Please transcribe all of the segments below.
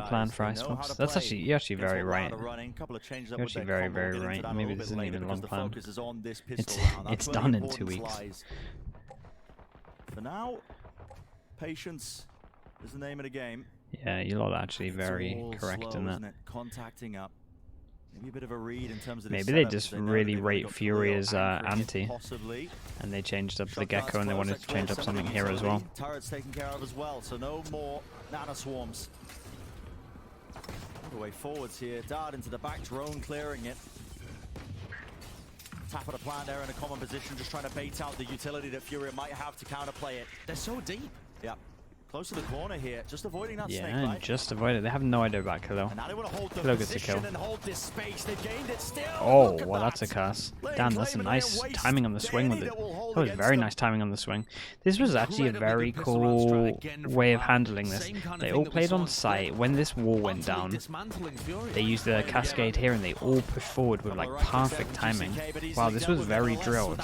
plan for Icebox. That's actually, you're actually very right. You're actually very, very right. Maybe this isn't even a long plan. It's done in 2 weeks. For now, patience is the name of the game. Yeah, you're not actually very correct in that. Contacting up. Maybe a bit of a read in terms of maybe they just really rate Furia's anti, and they changed up the Gecko, and they wanted to change up something here as well. Turret's taken care of as well, so no more nano swarms. All the way forwards here. Dart into the back, drone clearing it. Tap of the plan there in a common position, just trying to bait out the utility that Furia might have to counterplay it. They're so deep. Yeah. Close to the corner here, just avoiding that snake bite. Just avoid it. They have no idea about Khalil. And now they want to hold the Khalil gets a kill. and hold this space. They've gained it still. Oh, well, that's a curse. Damn, that's a nice timing on the swing with it. That was very nice timing on the swing. This was actually a very cool way of handling this. They all played on site. When this wall went down, they used the cascade here, and they all pushed forward with like perfect timing. Wow, this was very drilled.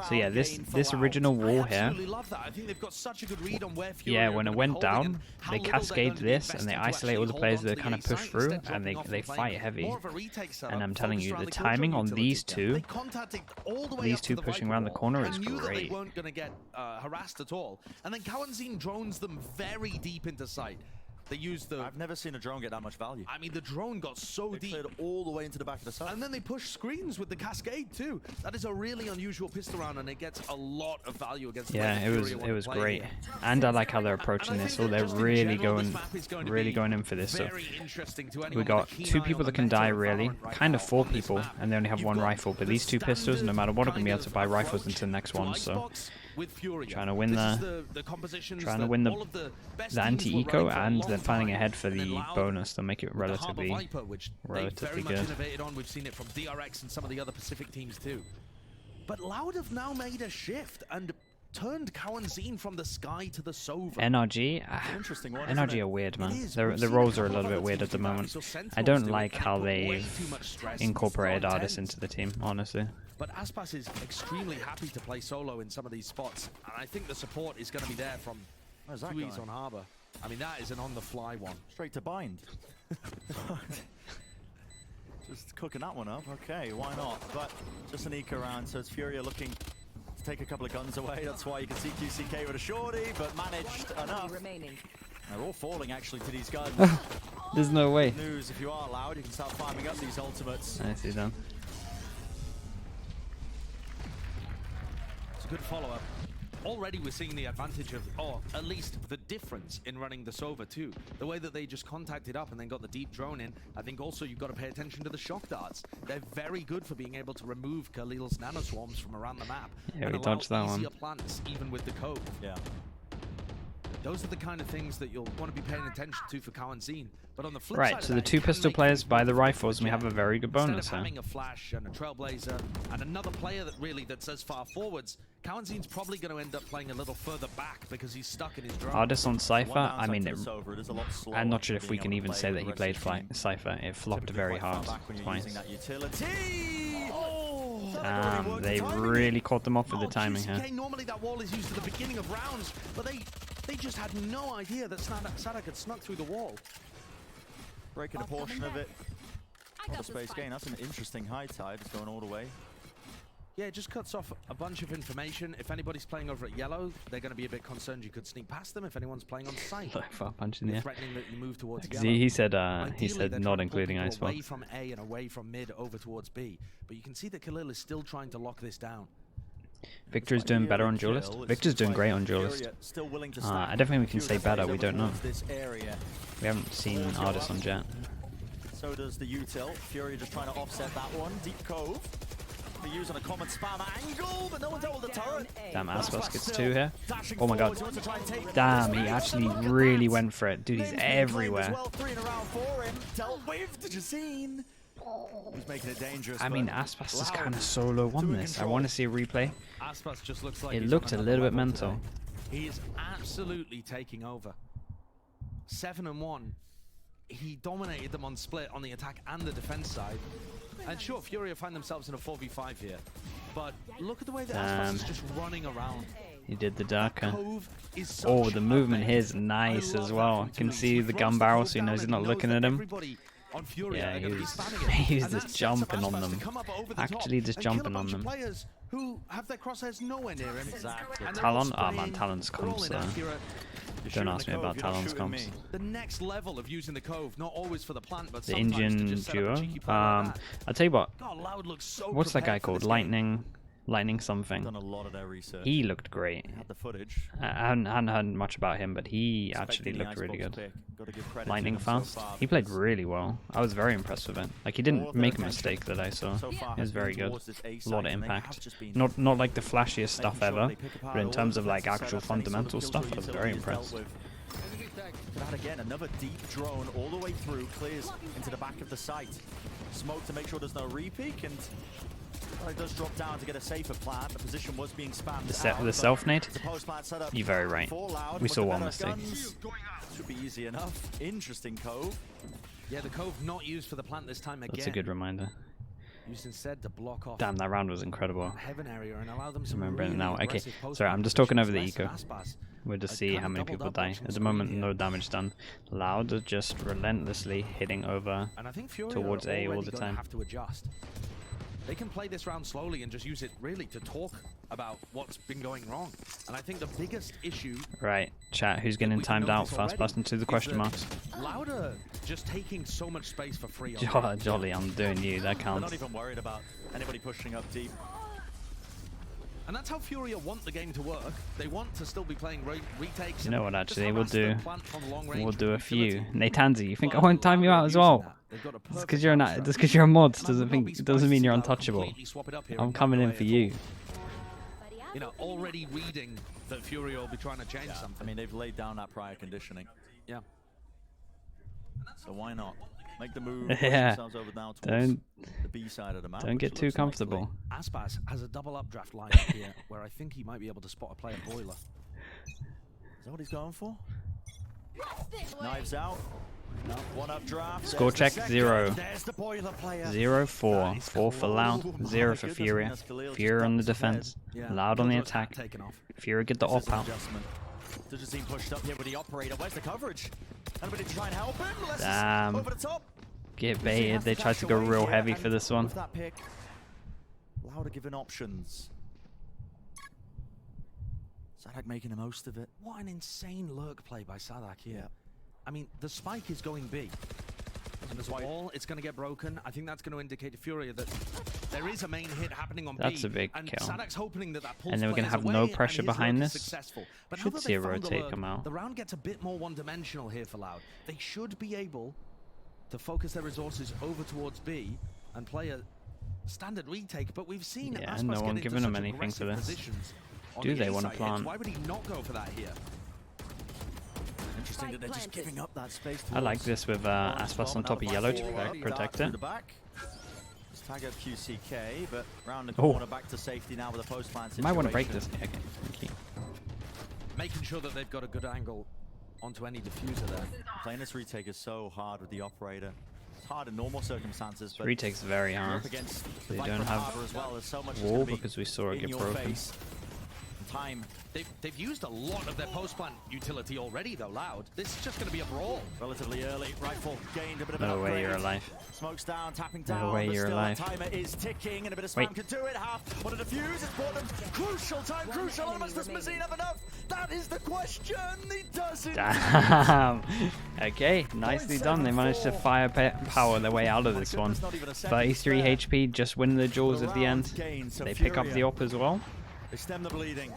So yeah, this original wall here. Yeah, when it went down, they cascade this, and they isolate all the players that kind of push through, and they fight heavy. And I'm telling you, the timing on these two pushing around the corner is great. They weren't going to get harassed at all. And then Kawanzin drones them very deep into sight. They used the... I've never seen a drone get that much value. I mean, the drone got so deep. Cleared all the way into the back of the site. And then they push screens with the cascade too. That is a really unusual pistol round, and it gets a lot of value against the it was great. And I like how they're approaching this. Oh, they're really going in for this. So we got 2 people that can die, really. Kind of 4 people, and they only have 1 rifle. But these 2 pistols, no matter what, are going to be able to buy rifles into the next one. So trying to win the anti-eco, and then finding ahead for the bonus to make it relatively good. We've seen it from DRX and some of the other Pacific teams too. But Loud have now made a shift and turned Kawanzin from the sky to the Sova. NRG are weird, man. The roles are a little bit weird at the moment. I don't like how they've incorporated artists into the team, honestly. But Aspas is extremely happy to play solo in some of these spots, and I think the support is going to be there from Suiz on Harbor. I mean, that is an on-the-fly one. Straight to bind. Just cooking that one up. Okay, why not? But just an eco round, so it's Furia looking to take a couple of guns away. That's why you can see QCK with a shorty, but managed enough. They're all falling actually to these guns. There's no way. News, if you are Loud, you can start farming up these ultimates. Nicely done. It's a good follow-up. Already we're seeing the advantage of, or at least the difference in running the Sova too. The way that they just contacted up and then got the deep drone in. I think also you've got to pay attention to the shock darts. They're very good for being able to remove Khalil's nanoswarms from around the map. Yeah, we dodged that one. Plants, even with the code. Yeah. Those are the kind of things that you'll want to be paying attention to for Kawanzin. But on the flip side, so the 2 pistol players buy the rifles, and we have a very good bonus here. Having a flash and a trailblazer and another player that's as far forwards, Kawanzin's probably going to end up playing a little further back because he's stuck in his drone. Artist on Cypher, I mean, I'm not sure if we can even say that he played Cypher. It flopped very hard twice. They really caught them off with the timing here. Normally that wall is used at the beginning of rounds, but they just had no idea that Sadak had snuck through the wall. Breaking a portion of it. Not a space gain. That's an interesting high tide. It's going all the way. Yeah, it just cuts off a bunch of information. If anybody's playing over at yellow, they're going to be a bit concerned you could sneak past them. If anyone's playing on site, punching the threatening that you move towards yellow. He said not including Icebox. Away from A and away from mid over towards B. But you can see that Khalil is still trying to lock this down. Victor's doing better on Duelist. Victor's doing great on Duelist. I don't think we can say better, we don't know. We haven't seen Artist on Jet. So does the util. Furia just trying to offset that one. Deep Cove. They're using a common spam angle, but no one dealt with the turret. Damn, Aspas gets 2 here. Oh my god. Damn, he actually really went for it. Dude, he's everywhere. He's making it dangerous. I mean, Aspas is kind of solo won this. I want to see a replay. Aspas just looks like it looked a little bit mental. He is absolutely taking over. 7-1. He dominated them on split on the attack and the defense side. And sure, Furia find themselves in a 4v5 here. But look at the way that Aspas is just running around. He did the darker. Cove is such Oh, the a movement mess. here is I nice love as that well. from You can Toots. see He the throws gun the barrel hook so he knows down he's not and looking knows at that him. everybody on Furia Yeah, are he gonna be was, spamming it. he was And that just sets up jumping on Icebox to them. come up over the Actually top just and kill a jumping on bunch of them. players who have their crosshairs nowhere near him. Exactly. And they're all Talon? Oh man, spraying, Talon's they're all comps. inaccurate. Don't ask me about Talon's comps. The next level of using the Cove, not always for the plant, but The sometimes to Indian just set up a duo. cheeky play like that. I'll tell you what. God, Loud looks so What's that guy prepared for called? this game. Lightning Done something. a lot of their research. He looked great. Had the footage. I hadn't heard much about him, but he actually Expecting the looked really Icebox good. pick. Gotta give credit to Lightning them so fast. far He played because really well. I was very impressed with it. Like he all didn't of their make a attention mistake that I saw. so far He was has been very good. towards this A A lot of site, and they have impact. just been Not like the flashiest stuff making sure ever, they pick apart but in all terms the of like defensive actual setups, any sort of fundamental kill stuff, joy I was very utility is dealt impressed. with. That again, another deep drone all the way through, clears into the back of the site. Smoke to make sure there's no repeak, and well, it does drop down to get a safer plant. The position was being spammed The self-nade? The post plant setup You're very right. for Loud We with saw the one better mistake. guns. Should be easy enough. Interesting Cove. Yeah, the Cove not used for the plant this time again. That's a good reminder. Used instead to block off Damn, that round was incredible. heaven area and allow them some Remembering really now. Okay, aggressive post sorry, I'm plant just talking over the positions. eco. Aspas We'll just has see kinda how many doubled people up die. watching At the screen moment, here. no damage done. Loud are just relentlessly hitting over. And I think Furia towards are A all already the gonna time. have to adjust. They can play this round slowly and just use it really to talk about what's been going wrong. And I think the biggest issue Right, chat, who's getting we can timed out? notice Fast already button to the is question that marks. Louder just taking so much space for free. on Jolly, I'm doing you. That They're counts. not even worried about anybody pushing up deep. And that's how Furia want the game to work. They want to still be playing retakes. You know and what? just Actually, we'll harass the do. plant from long range We'll do a with few. utility. Natanzi, you think I But won't time you Louder out as using well? that. They've got a Just perfect because you're a construct. just because you're a mod And I would not be doesn't surprised mean to you're see Loud untouchable. completely swap it up here I'm and not coming go in away for at you. all. You know, already reading that Furia will be trying to change I something. mean, they've laid down that prior conditioning. Yeah. So why not? Make the move, push Yeah. themselves over now towards Don't the B side of the map. don't get which too looks comfortable. Aspas has a double updraft line up here where I think he might be able to spot a player boiler. Is that what he's going for? Knives out. No, one updraft. Score There's the check, second. 0. There's the boiler player. 0-4. That is 4 for Loud, close. 0 My for goodness, Furia. I mean, that's Khalil just Furia on the ducks ahead. defense. Yeah. Loud on the Killjoy's attack. taken off. Furia get the This is op an out. adjustment. Doesn't seem pushed up here with the operator. Where's the coverage? Anybody try and help him? Let's Damn. over the top. Get Does he baited. have They to tried dash to go away real here? heavy And for this one. with that pick, Louder given options. Sadak making the most of it. What an insane lurk play by Sadak here. Yeah. I mean, the spike is going B. And there's a wall, it's going to get broken. I think that's going to indicate to Furia that there is a main hit happening on B. That's a big and kill. Sadak's hoping that that pulls And then we're gonna players have no away pressure and his behind lurk is this. Successful. But now Should that see a they've found the rotate lurk, come out. The round gets a bit more one-dimensional here for Loud. They should be able to focus their resources over towards B and play a standard retake, but we've seen Yeah, Aspas no get one into giving such him anything for aggressive this. positions on Do the they A wanna side hits. plant? Why would he not go for that here? Interesting that they're just giving up that space. I like towards this with Lawrence Aspas Bomb. on top of Another yellow back to wall up, protect through it. the back. Just tag up QCK, but round the Oh. corner back to safety now with a post plant situation. Might want to break this. Okay, thank you. Making sure that they've got a good angle onto any diffuser there. Playing this retake is so hard with the operator. It's hard in normal circumstances, but Retake's very you're hard. up against the They Viper don't have Harbor as well. There's so much wall that's gonna because we saw be it in get your broken. face. Time They've used a lot of their post-plant utility already, though, Loud. This is just going to be a brawl. relatively early. Rifle gained a bit of an No way upgrade. you're alive. Smokes down, tapping No down. way but you're still alive. That timer is ticking, and a bit of spam Wait. can do it. Half on a defuse. It's brought them crucial time. Crucial. How much does Mazine have enough? That is the question. He doesn't. Damn. Okay, nicely done. They managed to power their way out of this one. 33 HP, just winning the duels at the end. They pick up the op as well. They stem the bleeding.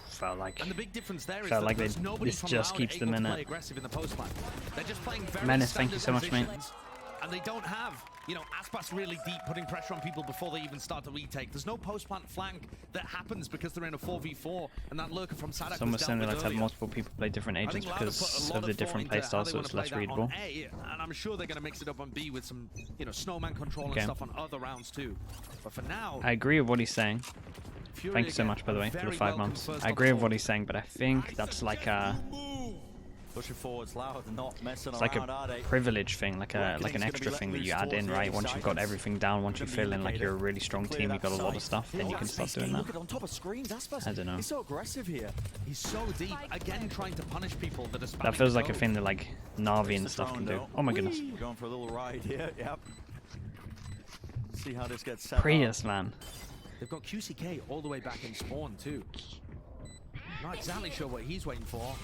Felt like And the big difference there is Felt that like there's nobody this from just Loud keeps them able in to it. play aggressive in the post-plant. They're just playing very Menace, thank you so much, mate. positions, and they don't have, you know, Aspas really deep, putting pressure on people before they even start to retake. There's no post-plant flank that happens because they're in a 4v4, and that lurker from Sadak some was was dealt saying they with like to have earlier. multiple people play different I agents think Loud have put a because lot of the thought different into how playstyles, they so wanna it's play less that on readable. A, and I'm sure they're going to mix it up on B with some, you know, snowman control Okay. and stuff on other rounds too. But for now, I agree with what he's saying. Furia Thank you so get much, by the a way, for the very 5 welcome months. first I on agree the with what board. he's saying, but I think that's like a Pushing forwards, Loud, not messing It's like around, are a they? privilege thing, like an extra thing that you add in, right? Once you've got everything down, once you feel in like you're a really strong team, you've got a lot of stuff, then you can start doing that. Look at on top of screens, Icebox. I don't know. He's so aggressive here. He's so deep, again trying to punish people that are spamming. That feels like a thing that like Na'Vi and stuff can do. Oh my goodness. We're going for a little ride here. Yep. See how this gets set up. Prius, man. They've got QCK all the way back in spawn too. Not exactly sure what he's waiting for,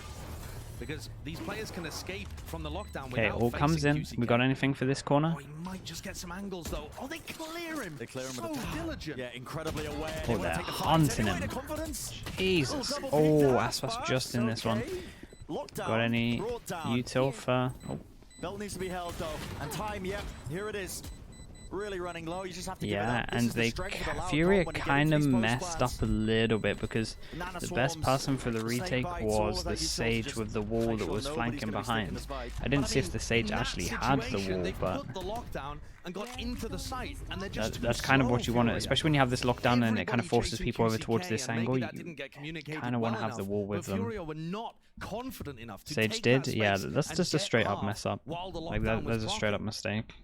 because these players can escape from the lockdown. Okay, all all comes in. We got anything for this corner? Oh, he might just get some angles though. Oh, they clear him. They clear him so with the diligent. Yeah, incredibly aware. Oh, they're hunting him. Jesus. Oh, Aspas just in this one. Got any util for... Oh. Belt needs to be held though, and time, yep, here it is. Really running low, you just have to yeah, give it up. and they Furia kind of messed up a little bit because the best person for the retake was the Sage with the wall that was flanking behind. I didn't see if the Sage actually had the wall, but that's kind of what you want, especially when you have this lockdown and it kind of forces people over towards this angle. You kind of want to have the wall with them. Sage did, yeah, that's just a straight up mess up. Like that's a straight up mistake.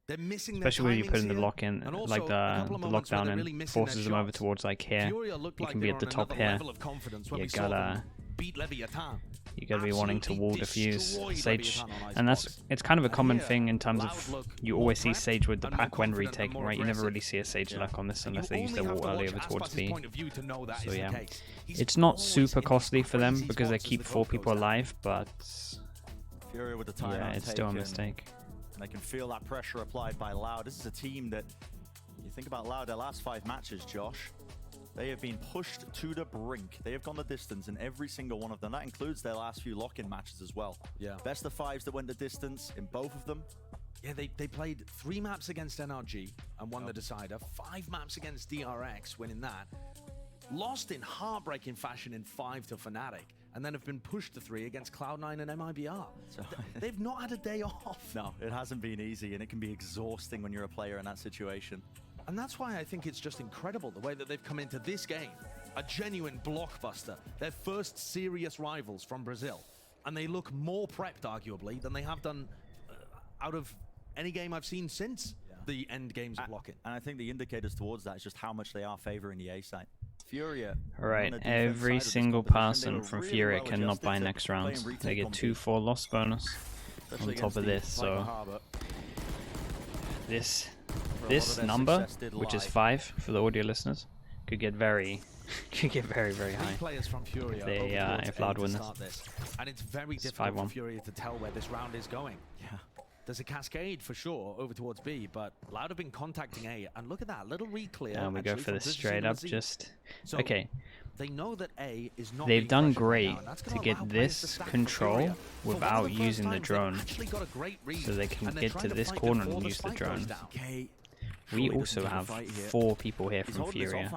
Especially when you put in the lock in, like the lockdown in, forces them over towards like here. You can be at the top here. You gotta be wanting to wall defuse Sage, and it's kind of a common thing in terms of you always see Sage with the pack when retaking, right? You never really see a Sage luck on this unless they use their wall early over towards B. So yeah, it's not super costly for them because they keep 4 people alive, but yeah, it's still a mistake. And they can feel that pressure applied by Loud. This is a team that, you think about Loud, their last 5 matches, Josh, they have been pushed to the brink. They have gone the distance in every single one of them. That includes their last few lock-in matches as well. Yeah. Best of 5s that went the distance in both of them. Yeah, they played 3 maps against NRG and won the decider. 5 maps against DRX, winning that. Lost in heartbreaking fashion in 5 to Fnatic. And then have been pushed to 3 against Cloud9 and MIBR. So they've not had a day off. No, it hasn't been easy, and it can be exhausting when you're a player in that situation. And that's why I think it's just incredible the way that they've come into this game. A genuine blockbuster. Their first serious rivals from Brazil. And they look more prepped, arguably, than they have done out of any game I've seen since the end games of Lock-In. And I think the indicators towards that is just how much they are favoring the A side. Furia. Alright, every single person from Furia cannot buy next round. They get 2-4 loss bonus on top of this, so this number, which is 5 for the audio listeners, could get very very high if Loud win this. And it's very difficult for Furia to tell where this round is going. Yeah. There's a cascade for sure over towards B, but Loud have been contacting A, and look at that little re-clear. And we go for the straight up, just okay. They know that A is not. They've done great to get this control without using the drone, so they can get to this corner and use the drone. We also have 4 people here from Furia.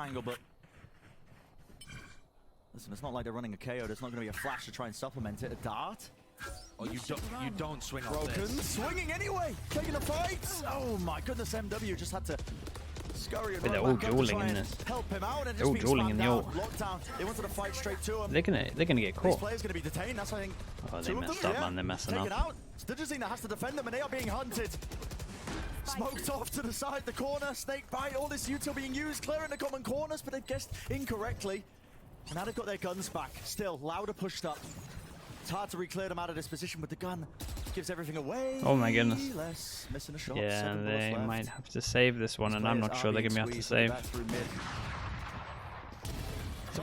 Listen, it's not like they're running a KO. There's not going to be a flash to try and supplement it. A dart. Oh, you don't swing off this. Swinging anyway, taking the fight. Oh my goodness, MW just had to scurry and but they're all dueling in this. Help him out, and they're all dueling in the ult. They wanted to fight straight to him. They're gonna get caught. These players gonna be detained. That's I think. Oh, they messed up, man. They're messing up. Out. Stidgezina has to defend them, and they are being hunted. Smoked off to the side, the corner, snake bite. All this util being used, clearing the common corners, but they've guessed incorrectly. And now they've got their guns back. Still, Louder pushed up. It's hard to re-clear them out of this position, but the gun gives everything away. Oh my goodness. Missing a shot. Yeah, they might have to save this one, and I'm not sure they're going to be able to save.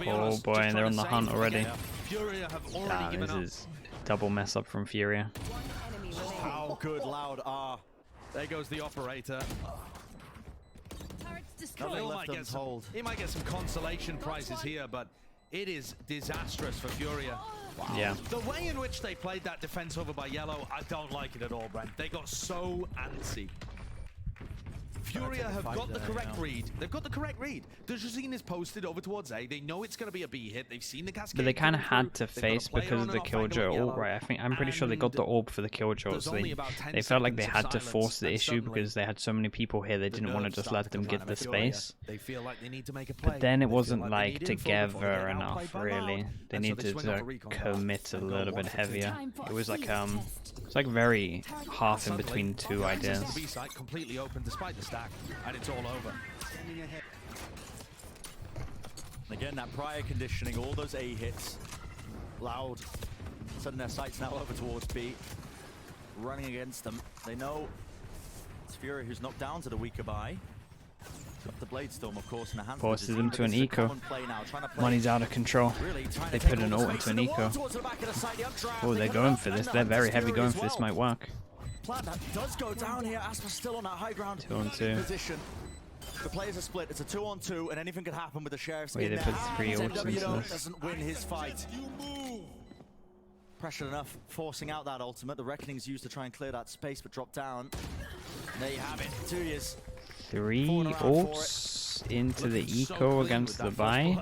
Oh boy, and they're on the hunt already. Damn, this is double mess up from Furia. How good Loud are. There goes the operator. He might get some consolation prizes here, but it is disastrous for Furia. Wow. Yeah. The way in which they played that defense over by Yellow, I don't like it at all, Brent. They got so antsy. Furia have got the correct read. They've got the correct read. The Josine is posted over towards A. They know it's going to be a B hit. They've seen the cascade. But they kind of had to face because of the Killjoy ult, right? I'm pretty sure they got the orb for the Killjoy, so they felt like they had to force the issue because they had so many people here. They didn't want to just let them get the space. They feel like they need to make a play. But then it wasn't like together enough, really. They needed to commit a little bit heavier. It was like it's like very half in between two ideas. B site completely open despite the stack, and it's all over. Again, that prior conditioning, all those A hits, Loud, suddenly their sights now over towards B, running against them. They know it's Furia who's knocked down to the weaker buy. Got the Blade Storm, of course, in the hands. Forces them to an eco. Money's out of control. They put an ult into an eco. Oh, they're going for this. They're very heavy going for this. Might work. That does go down here. Aspas still on that high ground 2-on-2 position. The players are split. It's a 2-on-2, and anything could happen with the Sheriff's in Wait, they there. put 3 ults into this. Doesn't win his fight. Pressured enough, forcing out that ultimate. The Reckoning's used to try and clear that space, but dropped down. There you have it. 2 years. 3 ults into the eco against the buy.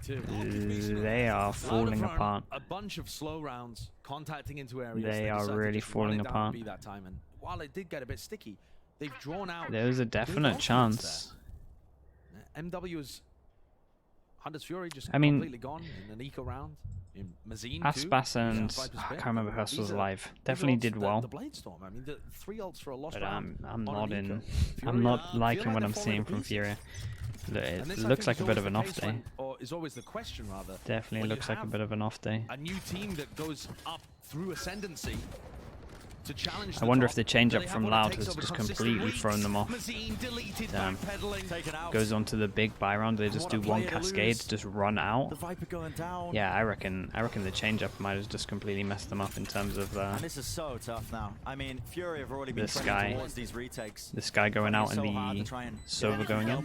They are falling apart. A bunch of slow rounds contacting into areas. They are really falling apart. That time, and while it did get a bit sticky, they've drawn out. There's a definite chance. MW's Hunter's Fury just completely gone in an eco round. Aspas and I can't remember who else was alive. Definitely did well. The Blade Storm. I mean, the 3 ults for a lost but round. I'm not liking what I'm seeing from Furia. It looks like a bit of an off day. Is always the question, rather. Definitely looks like a bit of an off day. A new team that goes up through Ascendancy to challenge. I wonder if the change up from Loud has just completely thrown them off. Damn. Goes on to the big buy round. They just do one cascade, just run out. Yeah, I reckon the change up might have just completely messed them up in terms of. And this is so tough now. I mean, Fury have already been trending towards these retakes. This guy going out and the Sova going in.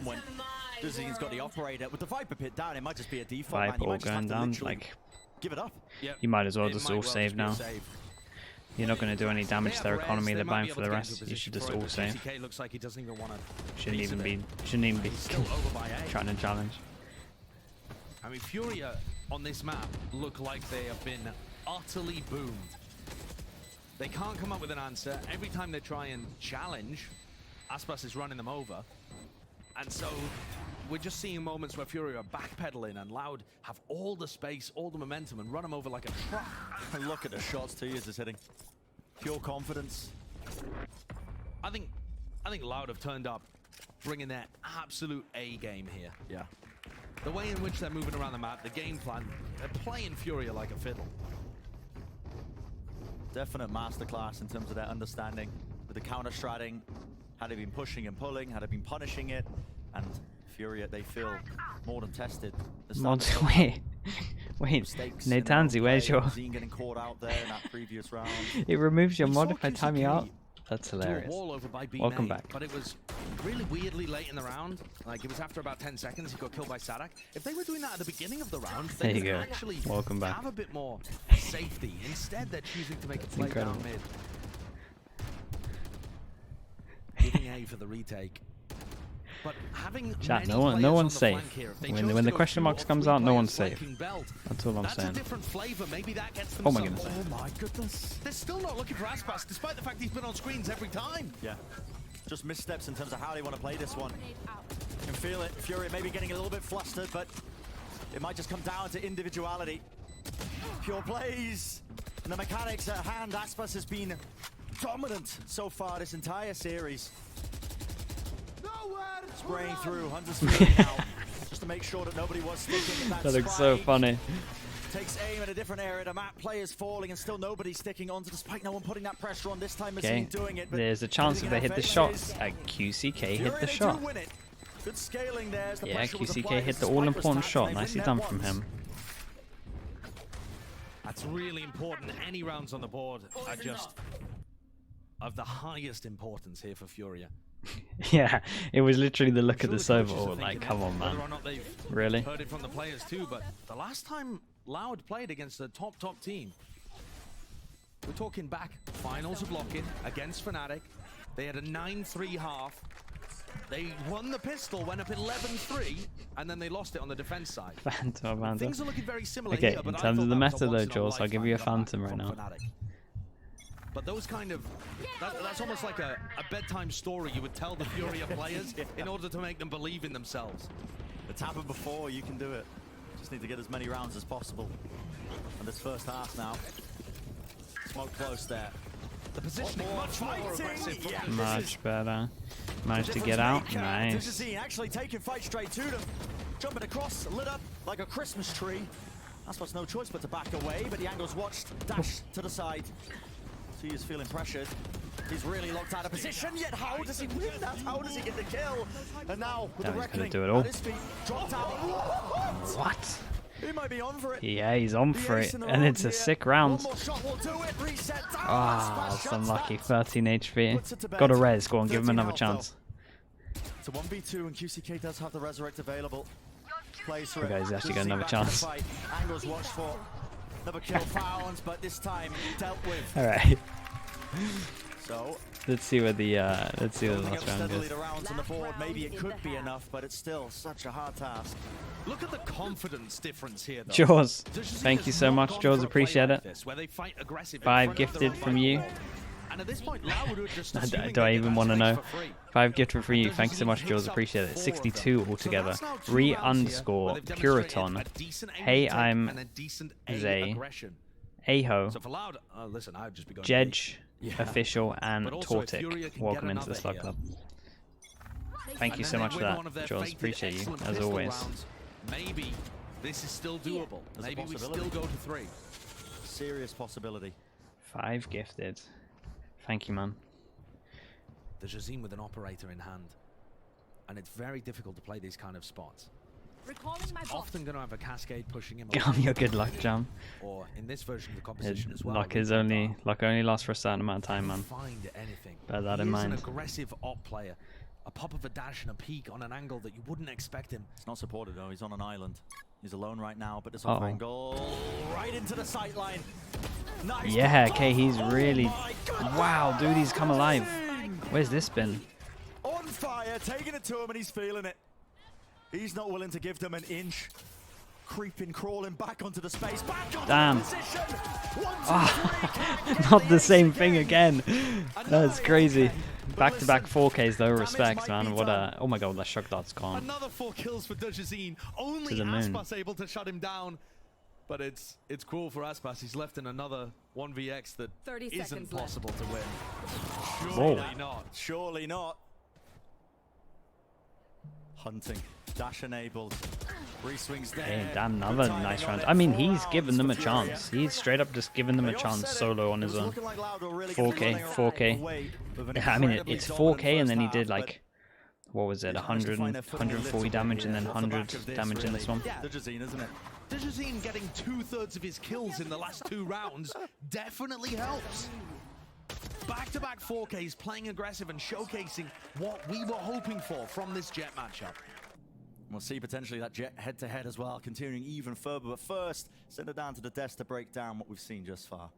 Duzine's got the operator with the Viper pit down. It might just be a default. Viper all going down. Like, give it up. You might as well just all save now. You're not going to do any damage to their economy. They're buying for the rest. You should just all save. Shouldn't even be trying to challenge. I mean, Furia on this map look like they have been utterly boomed. They can't come up with an answer. Every time they try and challenge, Aspas is running them over. And so we're just seeing moments where Furia are backpedaling and Loud have all the space, all the momentum, and run them over like a truck. And look at the shots 2 years is hitting. Pure confidence. I think Loud have turned up, bringing their absolute A game here. Yeah. The way in which they're moving around the map, the game plan, they're playing Furia like a fiddle. Definite masterclass in terms of their understanding with the counter-stratting. Had they been pushing and pulling, had they been punishing it, and Furia, they feel more than tested. Wait, Natanzi, where's your... Getting caught out there in that previous round. It removes your mod if I time you out? That's hilarious. Welcome back. But it was really weirdly late in the round. Like, it was after about 10 seconds, he got killed by Sadak. If they were doing that at the beginning of the round, they could actually have a bit more safety. Instead, they're choosing to make a play down mid. Giving A for the retake. But having chat, no one's safe. When the question marks comes out, no one's safe. That's all I'm saying. Oh my goodness. Oh my goodness. They're still not looking for Aspas, despite the fact he's been on screens every time. Yeah. Just missteps in terms of how they want to play this one. You can feel it. Fury maybe getting a little bit flustered, but it might just come down to individuality. Pure plays. And the mechanics at hand. Aspas has been dominant so far this entire series. Spraying through Hunter's Fury now, just to make sure that nobody was sticking in that That looks so funny. Takes aim at a different area. The map players falling and still nobody sticking onto the spike. No one putting that pressure on. This time Okay, doing it. There's a chance if they hit the shot. QCK hit the shot. Good scaling there. Yeah, QCK hit the all-important shot. Nicely done from him. That's really important. Any rounds on the board are just of the highest importance here for Furia. Yeah, it was literally the look of the Sova. Like, come on, man. Really? Heard it from the players too, but the last time Loud played against a top team, we're talking back finals of Lock-In against Fnatic. They had a 9-3 half. They won the pistol, went up 11-3, and then they lost it on the defense side. Phantom. Things are looking very similar Okay, here, but in I terms thought of the that was meta a though, once in a Jules, I'll give you a lifetime Phantom right comeback now. from Fnatic. But those kind of, that's almost like a bedtime story you would tell the Furia players in order to make them believe in themselves. It's happened before, you can do it. Just need to get as many rounds as possible. And this first half now. Smoke close there. The positioning much more aggressive. Yeah, Much better. Managed to get out. Nice. Actually taking fight straight to them. Jumping across, lit up like a Christmas tree. That's what's no choice but to back away, but the angle's watched, dash to the side. So he is feeling pressured. He's really locked out of position, yet how does he win that? How does he get the kill? And now with the He's reckoning gonna do it all. at his feet, dropped out. What? He might be on for it. Yeah, he's on for it, and it's a sick round. Ah, that's unlucky. 13 HP. Got a res. Go on, give him another chance. It's a 1v2, and QCK does have the resurrect available. Plays for Okay, he's it. actually got Good another to see back in the chance. fight. Angles watched for another kill found, but this time dealt with. All right. So Let's see where the last building up round steadily goes. the rounds on the board. Maybe it could be enough, but it's still such a hard task. Look at the confidence difference here, though. Jaws, Dejazine thank has you so not much, gone Jaws. for a Appreciate play like it. this, where they fight aggressive in 5 front of the gifted right from you. wall. And at this point, Lau would just Do assuming I they get even that want to space know? for free. 5 gifted for you. But Thanks so Dejazine much, picks Jaws. up Appreciate 4 it. of 62 them. So altogether. that's now 2 Re rounds here where underscore they've demonstrated Puriton. a decent aim Hey, intake I'm and a decent A Zay. aggression. Aho, So for Loud, listen, I'd just be going Jedge, Yeah. Official, and But also, if Furia Tortic. can Welcome get into the another Slug here. Club. Thank you And so then much they for win one of that, their Jaws. fated Appreciate you, excellent as pistol always. rounds. Maybe this is still doable. There's a Maybe we still possibility. go to 3. Serious possibility. 5 gifted. Thank you, man. The Dejazine with an operator in hand. And it's very difficult to play these kind of spots. Often going to have a cascade pushing him Give me your good luck, Jam. or in this version of the composition as well. Luck with is Qatar, only lasts for a certain amount of time, man. find anything. Bear that He in is mind. an aggressive op player. A pop of a dash and a peek on an angle that you wouldn't expect him. It's not supported though. He's on an island. He's alone right now, but this Uh-oh. off angle right into the sight line. Nice. Yeah, okay, he's Oh really... my goodness. Wow, dude, he's come alive. Where's this been? On fire, taking it to him, and he's feeling it. He's not willing to give them an inch. Creeping, crawling back onto the space, back onto Damn. the position. 1, 2, 3, Ah, not the same thing again. That's crazy. Back-to-back 4Ks though, respects, man. What a... Oh my god, that shock dart's gone. Another 4 kills for Dejazine. Only To the moon. Aspas able to shut him down. But it's cool for Aspas. He's left in another 1vx that 30 isn't seconds left. possible to win. Whoa. Surely not. Surely not. Hunting. Dash enabled. Re-swings there. Hey, damn, Good another timing nice on round. it. I mean, 4 he's rounds given them for a Furia. chance. He's straight up just given them a They all chance said it. solo on It his was own. looking like Loud were really 4K, running 4K. away with an Yeah, I mean, incredibly it's dominant 4K and then he first did half, like... What was it? but they managed to 100, find their footing a 140 little damage bit and then off the back 100 of this, damage in really. this one. Yeah. The Dejazine, isn't it? Dejazine getting 2/3 of his kills in the last 2 rounds definitely helps. Back-to-back 4Ks, playing aggressive and showcasing what we were hoping for from this Jet matchup. We'll see potentially that Jet head-to-head as well, continuing even further. But first, send it down to the desk to break down what we've seen just far.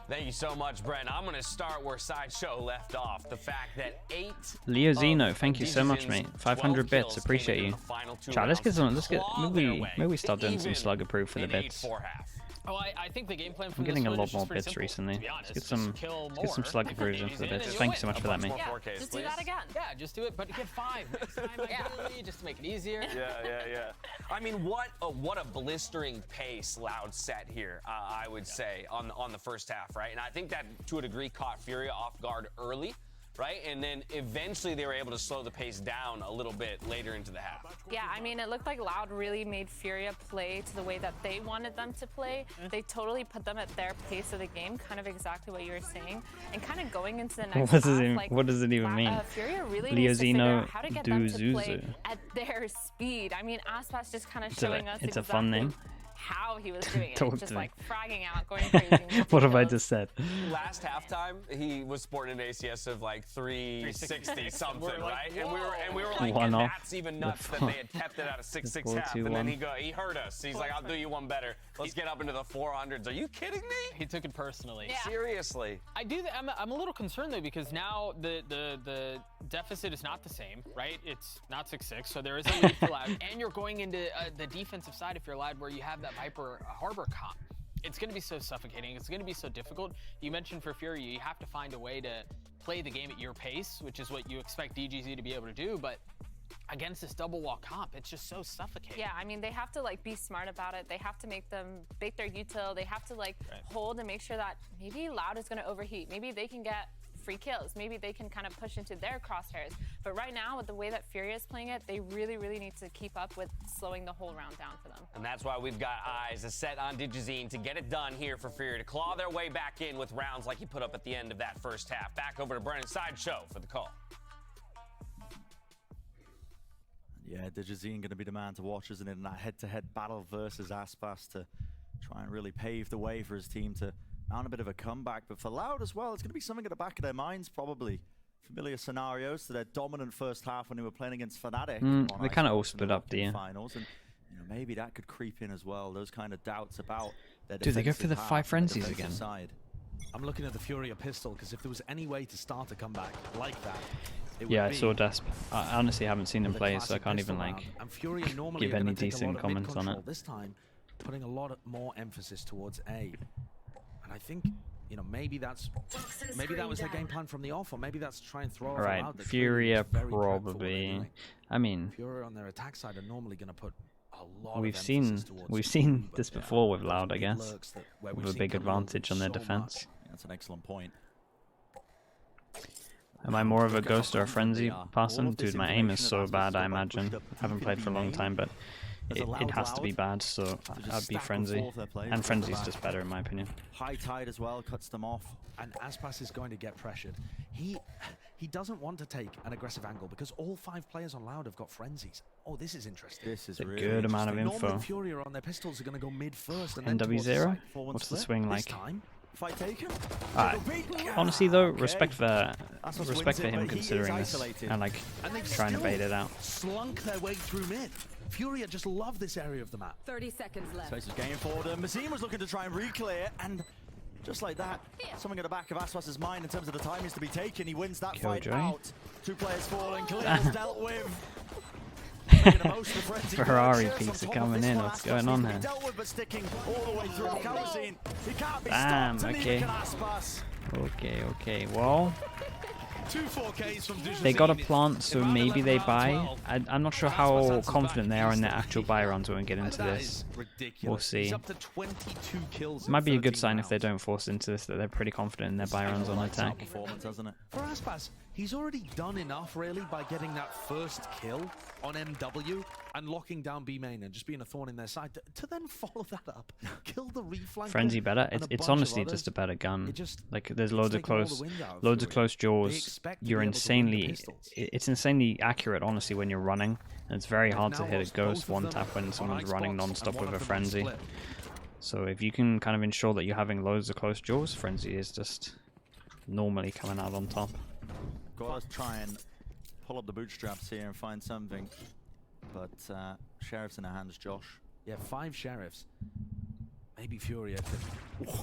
Thank you so much, Brent. I'm going to start where Sideshow left off. The fact that 8 Leo Zeno, of thank you so much, Dejazine's mate. 12 500 bits, kills appreciate came in you. the final 2 Chat, let's get rounds some, let's get, claw their way maybe we start doing some even slug approved for the in bits. 8-4 half. Oh, I think the game plan I'm from getting a this lot one is more just pretty bits simple, recently. to be honest. Let's Just kill get some more. slug approvals for the Easy in bits. and you Thanks so win. much for that, mate. More Yeah, 4Ks, just do please. that again. Yeah, just do it, but get 5 next time, ideally, just to make it easier. Yeah. I mean, what a blistering pace Loud set here, I would say, on the first half, right? And I think that, to a degree, caught Furia off guard early, right? And then eventually they were able to slow the pace down a little bit later into the half. Yeah, I mean, it looked like Loud really made Furia play to the way that they wanted them to play. They totally put them at their pace of the game, kind of exactly what you were saying. And kind of going into the next What does it even mean? Furia really Leo needs to figure Zeno out how to get them to play Duzuzu. at their speed. I mean, Aspas just kind of It's showing us a fun name. how he was doing it. Talk Just to me. like fragging out, going crazy. What have I multi-kills. just said? Last halftime, he was sporting an ACS of like 360 something, We're like, right? And we were like, One and off. that's even nuts that they had kept it at a 6-6 half. And then he heard us. He's like, I'll do you one better. Let's get up into the 400s. Are you kidding me? He took it personally. Yeah. Seriously. I do. I'm a little concerned though because now the deficit is not the same, right? It's not 6-6, so there is a lead for Loud, and you're going into the defensive side if you're Loud, where you have that Viper Harbor comp. It's going to be so suffocating. It's going to be so difficult. You mentioned for Furia, you have to find a way to play the game at your pace, which is what you expect DGZ to be able to do, but against this double wall comp, it's just so suffocating. Yeah, I mean, they have to like be smart about it. They have to make them bake their util. They have to like hold and make sure that maybe Loud is going to overheat. Maybe they can get free kills. Maybe they can kind of push into their crosshairs. But right now, with the way that Furia is playing it, they really, really need to keep up with slowing the whole round down for them. And that's why we've got eyes set on Digizine to get it done here for Furia, to claw their way back in with rounds like he put up at the end of that first half. Back over to Brennan Sideshow for the call. Yeah, Digizine going to be the man to watch, isn't it, in that head-to-head battle versus Aspas to try and really pave the way for his team to mount a bit of a comeback. But for Loud as well, it's going to be something at the back of their minds, probably. Familiar scenarios to their dominant first half when they were playing against Fnatic. They kind of all split up, do you? Finals, and maybe that could creep in as well. Those kind of doubts about their Do they go for the defensive 5 half, frenzies defensive again? Side. I'm looking at the Furia pistol because if there was any way to start a comeback like that, it Yeah, would I be saw Dasp. I honestly haven't seen him the play, so I classic can't even pistol like round. And Furia normally give are gonna any take a lot decent of comments on mid-control. it. This time, putting a lot more emphasis towards A, and I think maybe that was their game plan from the off, or maybe that's to try and throw off a Alright, Loud that Furia clearly was very prepped for what they're probably. doing. I mean, Furia on their attack side are normally going to put a lot we've of seen emphasis towards we've B, seen but this yeah, before with those Loud, I mid guess, lurks where with we've a seen big come over advantage on their so defense. much. That's an excellent point. Am I more of a ghost or a frenzy All person? of this Dude, my aim is information so that Aspas bad, I got back pushed imagine. up Haven't played for a long time, but it has to be bad, so I'd be frenzy. And frenzy's just better in my opinion. High tide as well, cuts them off. And Aspas is going to get pressured. He doesn't want to take an aggressive angle because all 5 players on Loud have got frenzies. Oh, this is interesting. This is It's a really good amount of interesting. info. Normally Furia on their pistols are going to go mid first and then towards the NW0? side. Forward What's the split. swing This like? time, Fight taken. Honestly though, Okay. respect for Aspas respect wins for it, him but he is considering this isolated. and like and they've trying to still bait it out. slunk their way through mid. Furia just love this area of the map. 30 seconds left. Space is getting forward. Mazim was looking to try and re-clear, and just like that, something at the back of Aspas's mind in terms of the time is to be taken. He wins that fight Killjoy. out. 2 players falling. Khalil's dealt with. Making the most of the frenzy Ferrari purchase. peaks On are top of coming this in. one, What's Aspas going on needs to be here? dealt with, but sticking all the way through. Kalazine, he can't be Damn, stopped. okay. Neither can Aspas. Okay. Well, 2 4Ks from they got a Digizine. plant, so Divided maybe by they round buy. 12. I'm not sure Aspas how answers confident back they are in their instantly. actual buy rounds when we get into That this. is ridiculous. We'll see. He's up to 22 kills. It might in be a good 13 sign if they rounds. don't force into this, that they're pretty confident in their buy rounds on attack. Performance, hasn't it? For Aspas, he's already done enough, really, by getting that first kill on MW and locking down B main and just being a thorn in their side. To then follow that up, kill the reflanker. Frenzy better. and It's bunch of honestly others. just a better gun. It just- Like there's it's loads of taken all the close, wind out of loads of Furia. close They jaws. expect to You're be able to win the insanely, pistols. it's insanely accurate, honestly, when you're running. And it's very hard to Now hit a lost ghost both of one them tap when on someone's running Icebox, non-stop and one with a of them on frenzy. split. So if you can kind of ensure that you're having loads of close jaws, frenzy is just normally coming out on top. Got to try and pull up the bootstraps here and find something. But Sheriff's in their hands, Josh. Yeah, 5 sheriffs. Maybe Furia could.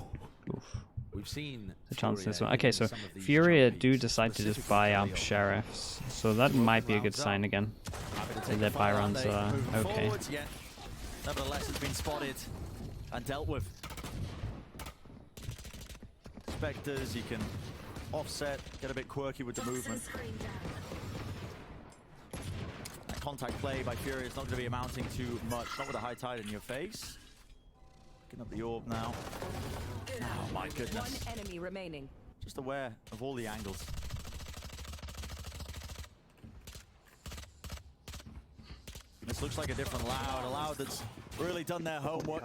We've seen The chance Furia this one. hit Okay, in so some of these Furia jump do beats, decide to just specifically buy up Galio. sheriffs, so that might be a good sign again. Happy to And take their the buy fight, rounds aren't they? are Moving okay. forwards, yeah. Nevertheless, it's been spotted and dealt with. Spectres, you can offset, get a bit quirky with the movement. That contact play by Furia is not going to be amounting to much. Not with a high tide in your face. Picking up the orb now. Oh my goodness. One enemy remaining. Just aware of all the angles. This looks like a different Loud. A Loud that's really done their homework.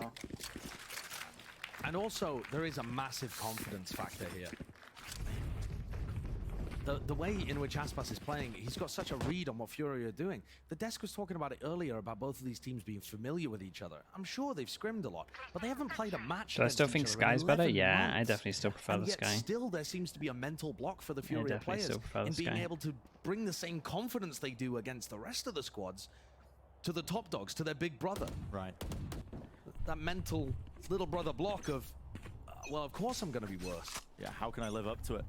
And also, there is a massive confidence factor here. the way in which Icebox is playing, he's got such a read on what Furia are doing. The desk was talking about it earlier about both of these teams being familiar with each other. I'm sure they've scrimmed a lot, but they haven't played a match. Do I still against think each other in Sky's better? 11 Yeah, I months. definitely still prefer And the yet Sky. still, there seems to be a mental block for the I Furia definitely players still prefer the in being Sky. able to bring the same confidence they do against the rest of the squads to the top dogs, to their big brother. Right. That mental little brother block of, well, of course I'm going to be worse. Yeah, how can I live up to it?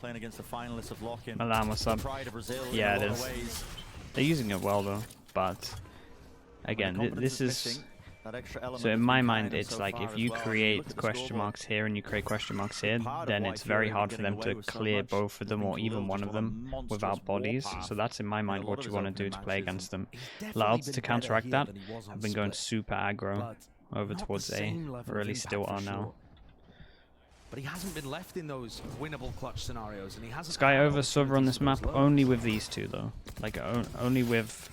Playing against the finalists of Lock-In. Milan, what's up? Pride of Brazil. Yeah, in a it lot is. of ways. They're using it well though, but again, When the this confidence is missing, that extra element so in has my been mind, kind of it's so like far if as you well. When you look create at the question scoreboard, marks here and you create question marks here, part of then why it's very Furia hard are for them getting to away with so clear much both of them has or been even Khalil one just of on a them monstrous without bodies. warpath So that's in my mind in a lot what of you his want to opening do to play matches, against them. He's definitely Louds been to better counteract here that than he was on have been going Split, super aggro but over not the towards A, same level of really impact still for are now. sure. But he hasn't been left in those winnable clutch scenarios, and he hasn't. Sky had over Silver on opportunities this for map those only lurks. with these two though, like only with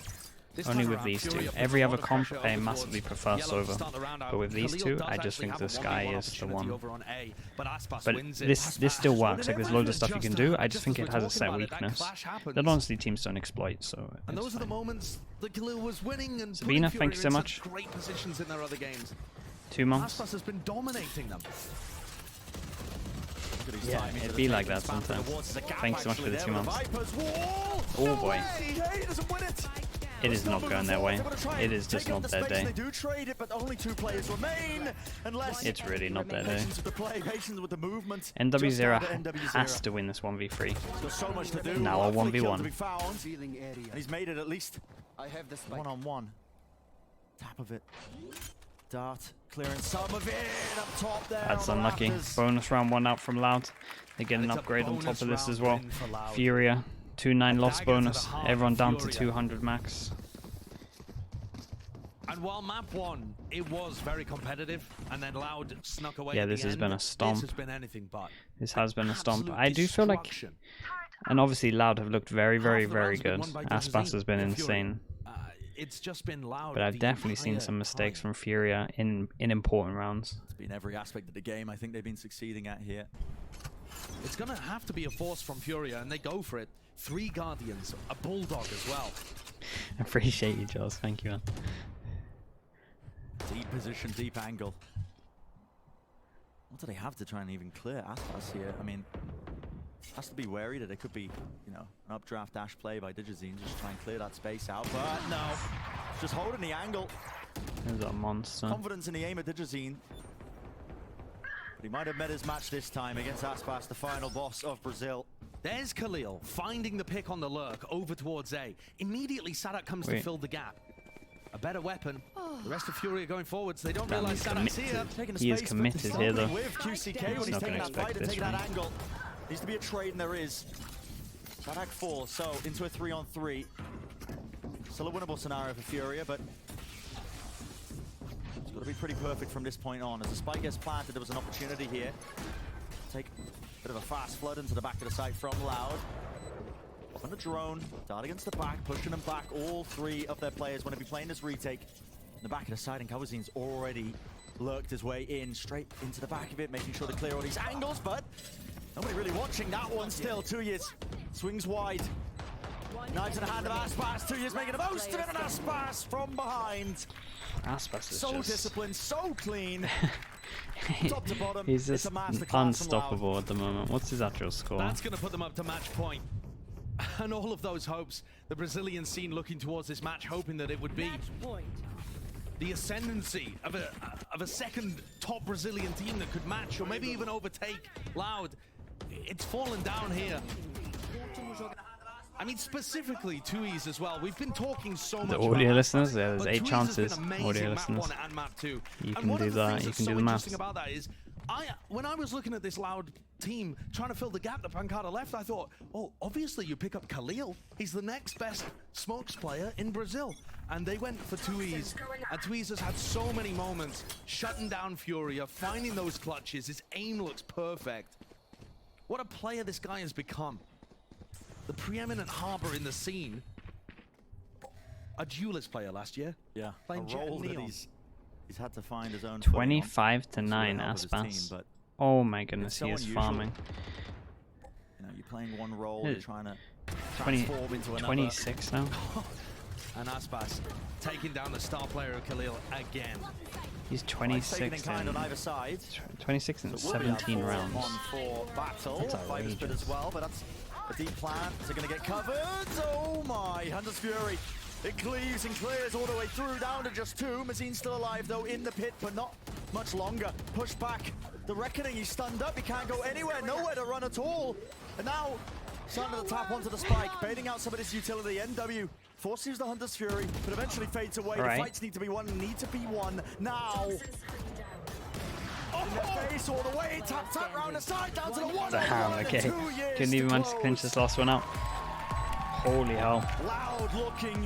This only time with around, these two. Furia put Every a lot other of comp pressure I over massively towards prefer Yellow to Silver, start the round out. but with these Khalil two, does I just actually think have the a Sky 1v1 is the opportunity one. over on A, but Aspas But wins it. this still Aspas works. Like there's loads of stuff you can do. I just think as it we're has a talking set about it, that weakness clash happens. that honestly teams don't exploit. So And it's those are the fine. moments that Khalil was winning and Sabina, putting thank you so Furia in much. such great positions in their other games. 2 months. Aspas has been dominating them. Look at his Yeah, timing it'd to be the like taking that span to the sometimes. wards. There's a gap Thanks so much for actually the there 2 with months. Viper's wall. Oh No boy. way! Hey, he doesn't win it. It is not going their way. They wanna try It and is just take up not the their space. day. They do trade it, but only 2 players remain. Unless It's really not their day. patience with the play, patience with the movement. NW0 Just down to NW0. has to win this 1v3. He's got so much to do. Now a Hopefully 1v1. kill to be found. And he's made it at least one-on-one. Tap of it. Dart clearing some of it up top there. That's on the unlucky. rafters. Bonus round 1 out from Loud. They get And an it's a upgrade on top bonus of this as round well. win for Loud. Furia, 2-9 loss dagger to the bonus. heart Everyone of down to Furia. 200 max. And while map 1, it was very competitive, and then Loud snuck away. Yeah, at this the has end. been a stomp. This has been anything but. This has been a stomp. Absolute I do feel like, destruction. and obviously Loud have looked very, very, Half the very round's been good. won by Aspas Dizzy has been or Furia. insane. It's just been Loud. But I've the definitely seen entire some mistakes time. from Furia in important rounds. It's been every aspect of the game I think they've been succeeding at here. It's going to have to be a force from Furia, and they go for it. 3 Guardians, a Bulldog as well. I appreciate you, Jaws. Thank you, man. Deep position, deep angle. What do they have to try and even clear Aspas here? I mean, has to be wary that it could be, you know, an updraft dash play by Digizine, just try and clear that space out. But no, just holding the angle. There's a monster. Confidence in the aim of Digizine. But he might have met his match this time against Aspas, the final boss of Brazil. There's Khalil finding the pick on the lurk over towards A. Immediately, Sadak comes to Wait. fill the gap. A better weapon. The rest of Furia going forwards. They don't Damn, realize he's Sadak's here. committed. Taking the He is space, but committed here, struggling though. with QCK when He's he's not taking gonna that fight expect and this taking that from angle. Needs to be a trade, and there is. Sadak 4, so into a 3-on-3. Still a winnable scenario for Furia, but it's got to be pretty perfect from this point on. As the spike gets planted, there was an opportunity here. Take a bit of a fast flood into the back of the site from Loud. On the drone, dart against the back, pushing them back. All 3 of their players want to be playing this retake. In the back of the side, and Kawazin's already lurked his way in, straight into the back of it, making sure to clear all these angles, but nobody really watching that one still. 2 years swings wide. Knives in the hand of Aspas. 2 years making the most of it, and Aspas from behind. Aspas is So just... disciplined, so clean. Top to bottom, He's it's just a masterclass from Loud. unstoppable at the moment. What's his actual score? That's going to put them up to match point. And all of those hopes, the Brazilian scene looking towards this match, hoping that it would be the ascendancy of a second top Brazilian team that could match or maybe even overtake Loud. It's fallen down here. I mean, specifically Tui's as well. We've been talking so much The about audio Aspas, listeners, yeah, there's but 8 Tui's chances. has been amazing Audio map listeners. 1 and map 2. You And can one do of the that, things you that's can so do the interesting maths. about that is, when I was looking at this Loud team trying to fill the gap that Pancada left, I thought, oh, obviously you pick up Khalil. He's the next best smokes player in Brazil. And they went for Tui's, and Tui's has had so many moments shutting down Furia, finding those clutches. His aim looks perfect. What a player this guy has become. The preeminent harbor in the scene. A duelist player last year. Yeah, Playing a Jet role and that Neon. he's had to find his own footing on. 25 to It's really 9 helped with his team, Aspas. but Oh my goodness, so he is unusual. farming. you know, you playing one role, Yeah. trying to 20, transform into another. 26 now. And Icebox taking down the star player of Khalil again. He's Taken in 26 kind on in, either side. 26 in So we'll be up 17 for rounds. On for battle. That's Viper's bit outrageous. as well, but that's a deep plant. They're going to get covered. Oh my, Hunter's Fury. It cleaves and clears all the way through, down to just 2. Mazine's still alive though, in the pit, but not much longer. Push back. The Reckoning, he's stunned up. He can't go anywhere, nowhere to run at all. And now, starting to tap onto the spike, baiting out some of this utility. NW forces the Hunter's Fury, but eventually fades away. Right. The fights need to be won, now. In the face all the way, tap round the side, down to the 1. Damn, okay. Couldn't even manage to clinch this last one out. Holy hell. Loud looking.